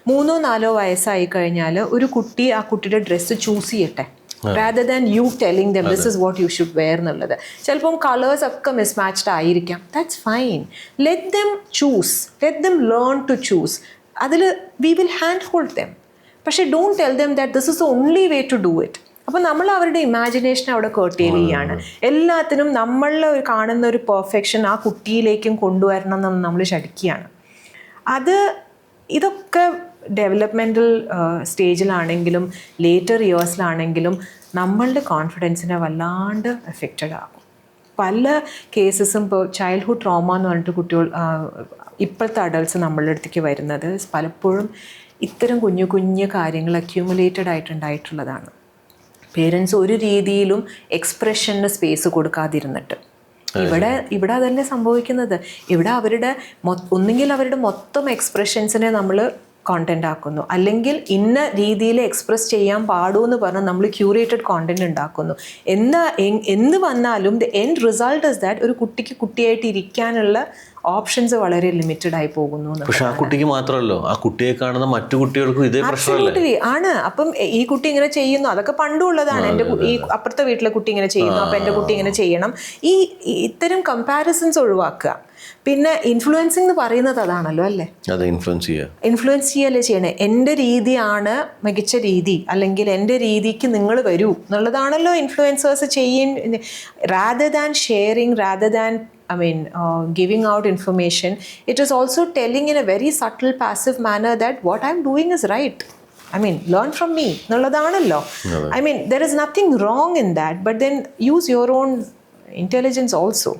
3-4 വയസ്സായി കഴിഞ്ഞാൽ ഒരു കുട്ടി ആ കുട്ടിയുടെ ഡ്രസ്സ് ചൂസ് ചെയ്യട്ടെ, rather than you telling them this is what you should wear എന്നുള്ളത്. ചിലപ്പം കളേഴ്സ് ഒക്കെ മിസ്മാച്ച്ഡ് ആയിരിക്കാം. That's fine. Let them choose, let them learn to choose. അതിൽ we will hand hold them. പക്ഷേ don't tell them that this is the only way to do it. അപ്പം നമ്മൾ അവരുടെ imagination അവിടെ കേർട്ടേൽ ചെയ്യാണ്. എല്ലാത്തിനും നമ്മളിൽ കാണുന്ന ഒരു പെർഫെക്ഷൻ ആ കുട്ടിയിലേക്കും കൊണ്ടുവരണം എന്ന് നമ്മൾ ശടിക്കുകയാണ്. ഇതൊക്കെ ഡെവലപ്മെൻറ്റൽ സ്റ്റേജിലാണെങ്കിലും ലേറ്റർ ഇയേഴ്സിലാണെങ്കിലും നമ്മളുടെ കോൺഫിഡൻസിനെ വല്ലാണ്ട് എഫക്റ്റഡ് ആകും. പല കേസസും ഇപ്പോൾ ചൈൽഡ്ഹുഡ് ട്രോമ എന്ന് പറഞ്ഞിട്ട് കുട്ടികൾ ഇപ്പോഴത്തെ അഡൾട്ട്സ് നമ്മളുടെ അടുത്തേക്ക് വരുന്നത് പലപ്പോഴും ഇത്തരം കുഞ്ഞു കുഞ്ഞു കാര്യങ്ങൾ അക്യൂമുലേറ്റഡ് ആയിട്ടുണ്ടായിട്ടുള്ളതാണ്. പേരൻസ് ഒരു രീതിയിലും എക്സ്പ്രഷന് സ്പേസ് കൊടുക്കാതിരുന്നിട്ട്. ഇവിടെ അതല്ലേ സംഭവിക്കുന്നത്. ഇവിടെ ഒന്നുകിൽ അവരുടെ മൊത്തം എക്സ്പ്രഷൻസിനെ നമ്മൾ കോണ്ടന്റ് ആക്കുന്നു, അല്ലെങ്കിൽ ഇന്ന രീതിയിൽ എക്സ്പ്രസ് ചെയ്യാൻ പാടുമെന്ന് പറഞ്ഞാൽ നമ്മൾ ക്യൂറേറ്റഡ് കോണ്ടന്റ് ഉണ്ടാക്കുന്നു. എന്ത് വന്നാലും the end result is that ഒരു കുട്ടിക്ക് കുട്ടിയായിട്ട് ഇരിക്കാനുള്ള ഓപ്ഷൻസ് വളരെ ലിമിറ്റഡ് ആയി പോകുന്നു. പക്ഷെ ആ കുട്ടിക്ക് മാത്രമല്ലോ, ആ കുട്ടിയെ കാണുന്ന മറ്റു കുട്ടികൾക്കും ഇതേ പ്രശ്നമല്ലേ ആണ്. അപ്പം ഈ കുട്ടി ഇങ്ങനെ ചെയ്യുന്നു, അതൊക്കെ പണ്ടുള്ളതാണ്. ഈ അപ്പുറത്തെ വീട്ടിലെ കുട്ടി ഇങ്ങനെ ചെയ്യുന്നു, അപ്പം എൻ്റെ കുട്ടി ഇങ്ങനെ ചെയ്യണം. ഇത്തരം കമ്പാരിസൺസ് ഒഴിവാക്കുക. പിന്നെ ഇൻഫ്ലുവൻസിങ് എന്ന് പറയുന്നത് അതാണല്ലോ അല്ലേ, ഇൻഫ്ലുവൻസ് ചെയ്യല്ലേ ചെയ്യണേ. എൻ്റെ രീതിയാണ് മികച്ച രീതി, അല്ലെങ്കിൽ എൻ്റെ രീതിക്ക് നിങ്ങൾ വരൂ എന്നുള്ളതാണല്ലോ ഇൻഫ്ലുവൻസേഴ്സ് ചെയ്യുന്ന. Rather than sharing, rather than giving out information, it is also telling in a very subtle passive manner that what I'm doing is right. Learn from me nulladanaalo. There is nothing wrong in that, but then use your own intelligence also.